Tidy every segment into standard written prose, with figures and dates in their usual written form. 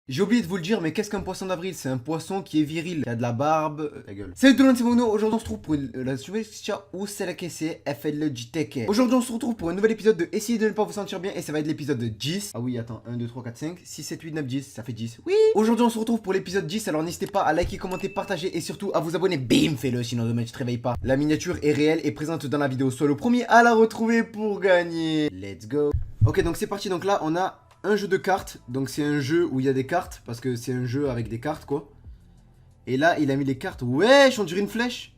J'ai oublié de vous le dire, mais qu'est-ce qu'un poisson d'avril? C'est un poisson qui est viril, qui a de la barbe, ta gueule. Salut tout le monde, c'est Mono. Aujourd'hui on se retrouve pour la suite où c'est la caisse FLGTK. Aujourd'hui on se retrouve pour un nouvel épisode de Essayez de ne pas vous sentir bien et ça va être l'épisode 10. Ah oui, attends, 1, 2, 3, 4, 5, 6, 7, 8, 9, 10, ça fait 10. Oui. Aujourd'hui on se retrouve pour l'épisode 10, alors n'hésitez pas à liker, commenter, partager et surtout à vous abonner. Bim, fais-le, sinon demain tu te réveilles pas. La miniature est réelle et présente dans la vidéo. Sois le premier à la retrouver pour gagner. Let's go. Ok, donc c'est parti, donc là on a un jeu de cartes, donc c'est un jeu où il y a des cartes, parce que c'est un jeu avec des cartes quoi. Et là il a mis les cartes, wesh, on dirait une flèche.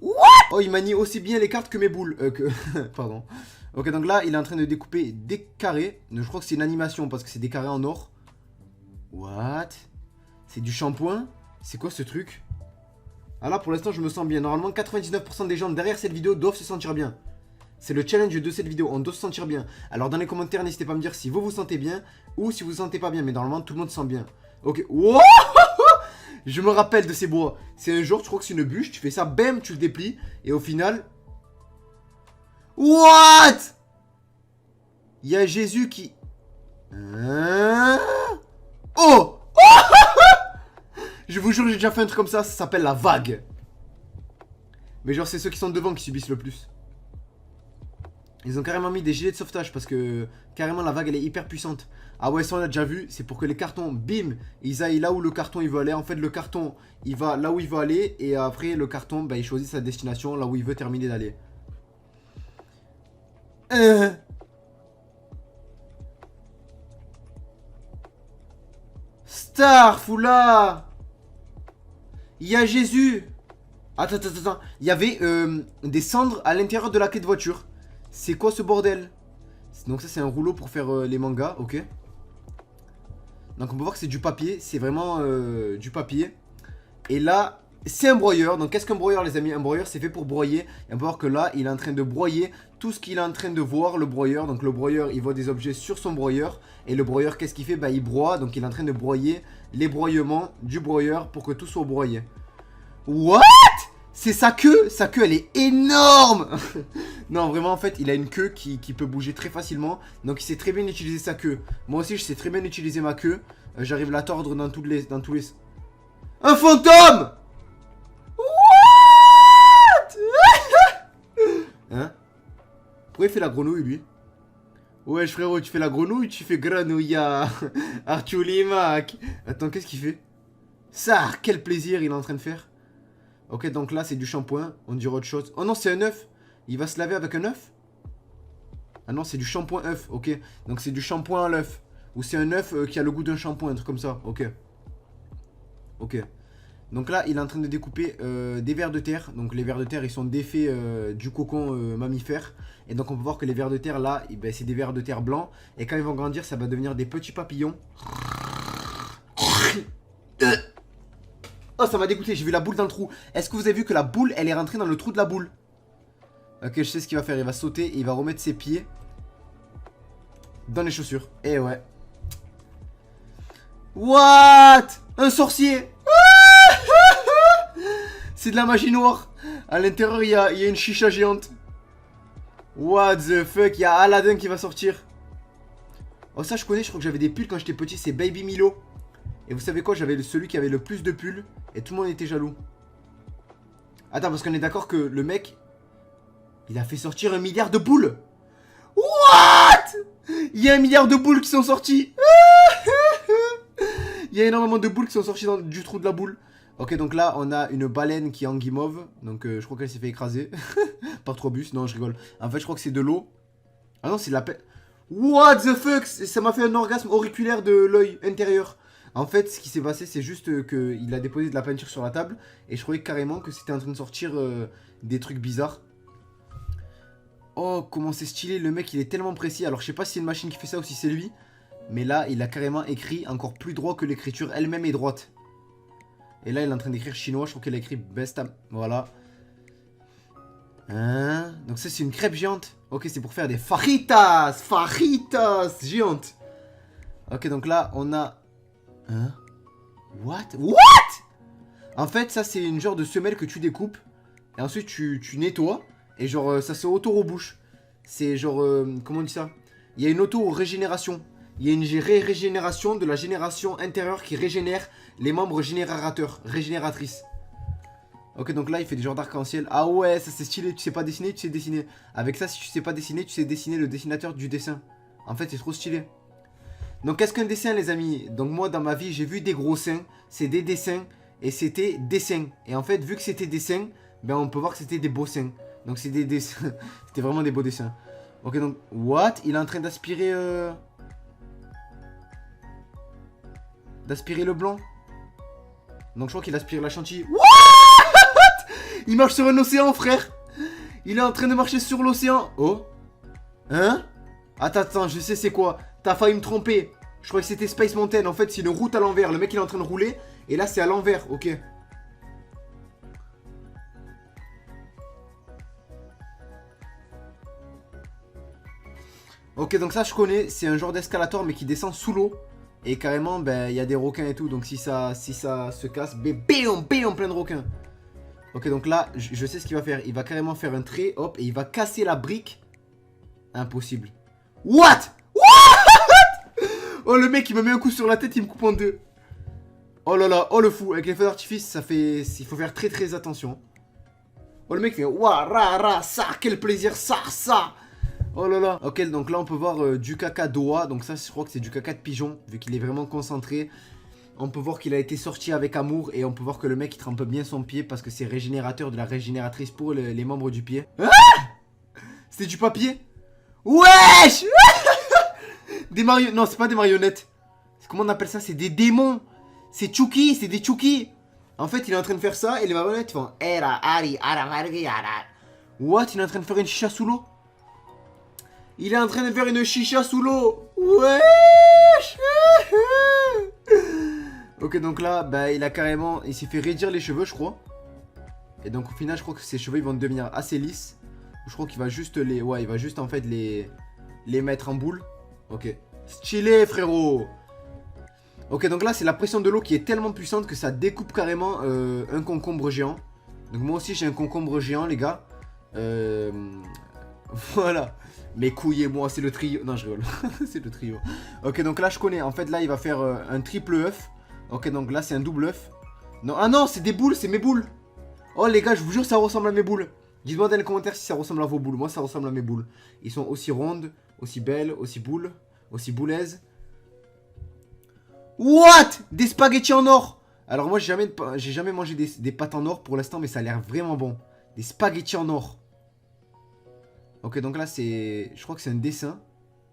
What? Oh, il manie aussi bien les cartes que mes boules, pardon. Ok, donc là il est en train de découper des carrés, je crois que c'est une animation parce que c'est des carrés en or. What? C'est du shampoing? C'est quoi ce truc? Ah là pour l'instant je me sens bien, normalement 99% des gens derrière cette vidéo doivent se sentir bien. C'est le challenge de cette vidéo, on doit se sentir bien. Alors dans les commentaires, n'hésitez pas à me dire si vous vous sentez bien ou si vous vous sentez pas bien. Mais normalement, tout le monde se sent bien. Ok. Wow. Je me rappelle de ces bois. C'est un genre, tu crois que c'est une bûche, tu fais ça, bam, tu le déplies. Et au final... What? Il y a Jésus qui... Hein? Oh. Je vous jure, j'ai déjà fait un truc comme ça s'appelle la vague. Mais genre, c'est ceux qui sont devant qui subissent le plus. Ils ont carrément mis des gilets de sauvetage parce que carrément la vague elle est hyper puissante. Ah ouais, ça on l'a déjà vu, c'est pour que les cartons, bim, ils aillent là où le carton il veut aller. En fait le carton il va là où il veut aller et après le carton bah, il choisit sa destination là où il veut terminer d'aller. Star, Foula. Il y a Jésus. Attends. Il y avait des cendres à l'intérieur de la clé de voiture. C'est quoi ce bordel? Donc ça c'est un rouleau pour faire les mangas, ok. Donc on peut voir que c'est du papier, c'est vraiment du papier. Et là, c'est un broyeur. Donc qu'est-ce qu'un broyeur les amis? Un broyeur c'est fait pour broyer. Et on peut voir que là, il est en train de broyer tout ce qu'il est en train de voir, le broyeur. Donc le broyeur, il voit des objets sur son broyeur. Et le broyeur, qu'est-ce qu'il fait? Bah il broie, donc il est en train de broyer les broyements du broyeur pour que tout soit broyé. What? C'est sa queue elle est énorme. Non, vraiment, en fait, il a une queue qui peut bouger très facilement. Donc, il sait très bien utiliser sa queue. Moi aussi, je sais très bien utiliser ma queue. J'arrive à la tordre dans tous les... Un fantôme. What? Hein? Pourquoi il fait la grenouille, lui? Wesh, frérot, tu fais la grenouille, tu fais grenouilla. Artulimac. Attends, qu'est-ce qu'il fait? Ça, quel plaisir il est en train de faire. Ok, donc là, c'est du shampoing. On dirait autre chose. Oh non, c'est un œuf. Il va se laver avec un œuf? Ah non, c'est du shampoing œuf. Ok, donc c'est du shampoing à l'œuf. Ou c'est un œuf qui a le goût d'un shampoing, un truc comme ça. Ok. Ok. Donc là, il est en train de découper des vers de terre. Donc les vers de terre, ils sont défaits du cocon mammifère. Et donc on peut voir que les vers de terre, là, ben, c'est des vers de terre blancs. Et quand ils vont grandir, ça va devenir des petits papillons. Oh, ça m'a dégoûté, j'ai vu la boule dans le trou. Est-ce que vous avez vu que la boule, elle est rentrée dans le trou de la boule? Ok, je sais ce qu'il va faire. Il va sauter et il va remettre ses pieds dans les chaussures. Eh ouais. What? Un sorcier. C'est de la magie noire. À l'intérieur, il y a une chicha géante. What the fuck? Il y a Aladdin qui va sortir. Oh, ça, je connais. Je crois que j'avais des pulls quand j'étais petit. C'est Baby Milo. Et vous savez quoi? J'avais celui qui avait le plus de pulls. Et tout le monde était jaloux. Attends, parce qu'on est d'accord que le mec, il a fait sortir 1 milliard de boules. What? Il y a 1 milliard de boules qui sont sorties. Il y a énormément de boules qui sont sorties du trou de la boule. Ok, donc là, on a une baleine qui est en guimauve. Donc, je crois qu'elle s'est fait écraser. Par 3 bus. Non, je rigole. En fait, je crois que c'est de l'eau. Ah non, c'est de la paix. What the fuck? Ça m'a fait un orgasme auriculaire de l'œil intérieur. En fait, ce qui s'est passé, c'est juste qu'il a déposé de la peinture sur la table. Et je croyais carrément que c'était en train de sortir des trucs bizarres. Oh, comment c'est stylé. Le mec, il est tellement précis. Alors, je sais pas si c'est une machine qui fait ça ou si c'est lui. Mais là, il a carrément écrit encore plus droit que l'écriture elle-même est droite. Et là, il est en train d'écrire chinois. Je crois qu'elle a écrit Bestam. Voilà. Hein? Donc ça, c'est une crêpe géante. Ok, c'est pour faire des fajitas. Fajitas géantes. Ok, donc là, on a... Hein? What? En fait, ça, c'est une genre de semelle que tu découpes. Et ensuite, tu nettoies. Et genre, ça se auto-rebouche. C'est genre... comment on dit ça? Il y a une auto-régénération. Il y a une régénération de la génération intérieure qui régénère les membres régénératrices. Ok, donc là, il fait des genres d'arc-en-ciel. Ah ouais, ça c'est stylé. Tu sais pas dessiner, tu sais dessiner. Avec ça, si tu sais pas dessiner, tu sais dessiner le dessinateur du dessin. En fait, c'est trop stylé. Donc, qu'est-ce qu'un dessin, les amis? Donc, moi, dans ma vie, j'ai vu des gros seins. C'est des dessins. Et c'était dessins. Et en fait, vu que c'était dessins, ben, on peut voir que c'était des beaux seins. Donc, c'est des dessins. C'était vraiment des beaux dessins. Ok, donc, what? Il est en train d'aspirer... D'aspirer le blanc. Donc, je crois qu'il aspire la chantilly. What? Il marche sur un océan, frère. Il est en train de marcher sur l'océan. Oh. Hein? Attends, je sais c'est quoi. T'as failli me tromper. Je croyais que c'était Space Mountain. En fait, c'est une route à l'envers. Le mec, il est en train de rouler. Et là, c'est à l'envers. Ok. Ok, donc ça, je connais. C'est un genre d'escalator, mais qui descend sous l'eau. Et carrément, ben, il y a des requins et tout. Donc, si ça se casse, béon, plein de requins. Ok, donc là, je sais ce qu'il va faire. Il va carrément faire un trait, hop, et il va casser la brique. Impossible. What? Oh, le mec, il me met un coup sur la tête, il me coupe en deux. Oh là là, oh le fou. Avec les feux d'artifice, ça fait... Il faut faire très très attention. Oh, le mec fait... Ouah, ra, ça, quel plaisir, ça. Oh là là. Ok, donc là, on peut voir du caca d'oie. Donc ça, je crois que c'est du caca de pigeon, vu qu'il est vraiment concentré. On peut voir qu'il a été sorti avec amour. Et on peut voir que le mec, il trempe bien son pied, parce que c'est régénérateur de la régénératrice pour les membres du pied. Ah! C'était du papier? Wesh. Des marionnettes. Non, c'est pas des marionnettes. Comment on appelle ça? C'est des démons. C'est Chucky, c'est des Chucky. En fait, il est en train de faire ça et les marionnettes font... What? Il est en train de faire une chicha sous l'eau? Il est en train de faire une chicha sous l'eau. Wesh. Ok, donc là, bah, il a carrément... Il s'est fait raidir les cheveux, je crois. Et donc, au final, je crois que ses cheveux, ils vont devenir assez lisses. Je crois qu'il va juste les... Ouais, il va juste, en fait, les mettre en boule. Ok. Stylé, frérot. Ok, donc là, c'est la pression de l'eau qui est tellement puissante que ça découpe carrément un concombre géant. Donc moi aussi, j'ai un concombre géant, les gars. Voilà. Mes couilles et moi, c'est le trio. Non, je rigole. C'est le trio. Ok, donc là, je connais. En fait, là, il va faire un triple œuf. Ok, donc là, c'est un double œuf. Non, ah non, c'est des boules, c'est mes boules. Oh, les gars, je vous jure, ça ressemble à mes boules. Dites-moi dans les commentaires si ça ressemble à vos boules. Moi, ça ressemble à mes boules. Ils sont aussi rondes, aussi belles, aussi boules, aussi boulaises. What? Des spaghettis en or. Alors moi, j'ai jamais mangé des pâtes en or pour l'instant, mais ça a l'air vraiment bon. Des spaghettis en or. Ok, donc là, c'est... Je crois que c'est un dessin.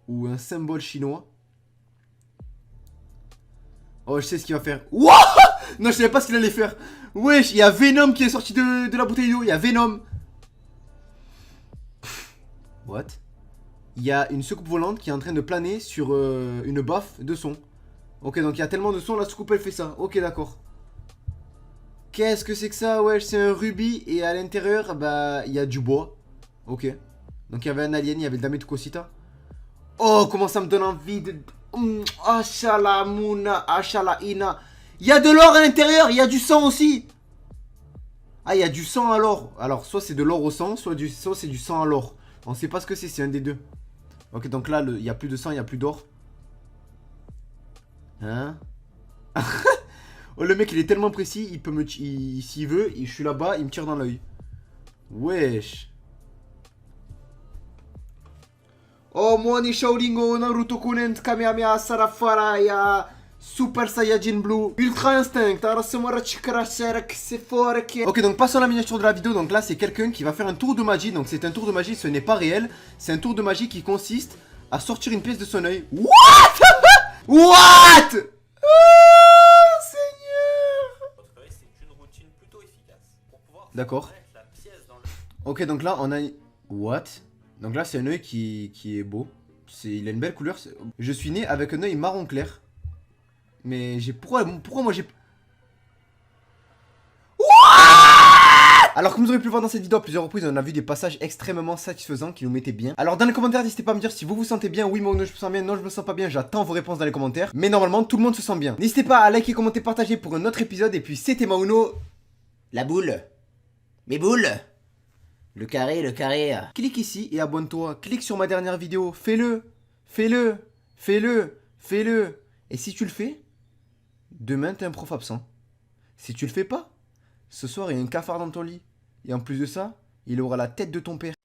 Ou un symbole chinois. Oh, je sais ce qu'il va faire. What? Non, je savais pas ce qu'il allait faire. Wesh, il y a Venom qui est sorti de la bouteille d'eau. Il y a Venom. What? Il y a une soucoupe volante qui est en train de planer sur une baffe de son. Ok, donc il y a tellement de son, la soucoupe elle fait ça. Ok, d'accord. Qu'est-ce que c'est que ça? Wesh, c'est un rubis et à l'intérieur, bah, il y a du bois. Ok. Donc il y avait un alien, il y avait le Dame Tukosita. Oh, comment ça me donne envie de... Ashala Muna, Ashala Ina. Il y a de l'or à l'intérieur, il y a du sang aussi. Ah, il y a du sang à l'or. Alors, soit c'est de l'or au sang, soit c'est du sang à l'or. On sait pas ce que c'est un des deux. Ok, donc là, il y a plus de sang, il y a plus d'or. Hein? Oh, le mec, il est tellement précis, il peut me... S'il veut, je suis là-bas, il me tire dans l'œil. Wesh. Oh, moi, ni Shaolingo, Naruto Kunen, Kamehameha, Sarafaraya, Super Saiyajin Blue, Ultra Instinct, Ok, donc passons à la miniature de la vidéo. Donc là, c'est quelqu'un qui va faire un tour de magie. Donc c'est un tour de magie, ce n'est pas réel. C'est un tour de magie qui consiste à sortir une pièce de son œil. What? What? Oh, Seigneur. C'est une routine plutôt efficace pour pouvoir d'accord. mettre la pièce dans le... Ok, donc là, on a... What? Donc là, c'est un œil qui est beau. Il a une belle couleur. Je suis né avec un œil marron clair. Mais j'ai... Pourquoi moi j'ai... Alors comme vous aurez pu le voir dans cette vidéo à plusieurs reprises, on a vu des passages extrêmement satisfaisants qui nous mettaient bien. Alors dans les commentaires, n'hésitez pas à me dire si vous vous sentez bien. Oui, moi, non, je me sens bien. Non, je me sens pas bien. J'attends vos réponses dans les commentaires. Mais normalement, tout le monde se sent bien. N'hésitez pas à liker, commenter, partager pour un autre épisode. Et puis c'était Mauno. La boule. Mes boules. Le carré, le carré. Clique ici et abonne-toi. Clique sur ma dernière vidéo. Fais-le. Fais-le. Fais-le. Fais-le. Et si tu le fais, demain t'es un prof absent. Si tu le fais pas, ce soir il y a un cafard dans ton lit. Et en plus de ça, il aura la tête de ton père.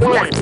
One.